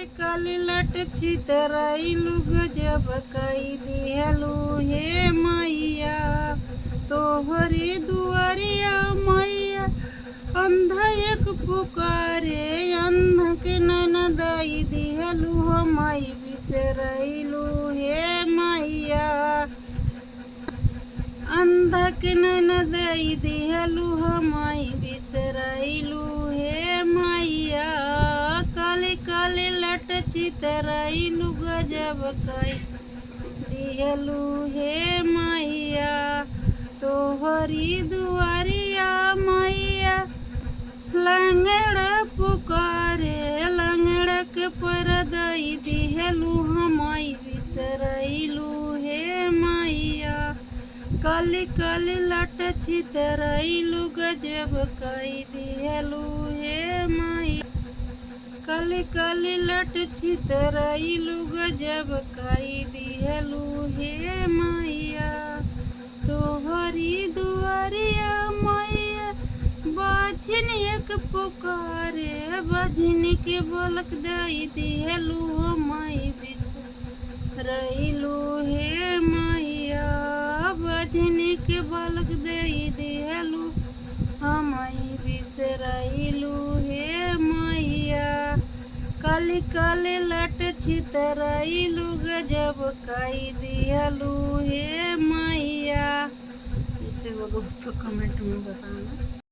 काली काली लट छितराइलू गजब कई दिहलू हे मैया तोहरी दुआरिया मैया अंधा एक पुकारे अंध के नैन दई दिहलू हो माई बिसरैलू हे मैया अंध के नैन दई दिहलू हो माई बिसरैलू हे मैया काली काली लट छितराइलू गजब कई दिहलू हे मैया तोहरी दुआरिया मैया लंगड़ पुकारे लंगड़ के पर दई दिहलू हमाई बिसरैलू हे मैया काली काली लट छितराइलू गजब कई दिहलू हे मैया काली काली लट छितराइलू गजब कई दिहलू हे मैया तोहरी दुआरिया मैया बाझिन एक पुकारे बाझिन के बोलक दई दिहलू हो माई बिसरैलू हे मैया बाझिन के बोलक दई दिहलू हमाई बिसरैलू हे मैया काली काली लट छितराइलू गजब कई दिहलू हे मैया। इसे वो दोस्तों कमेंट में बताना।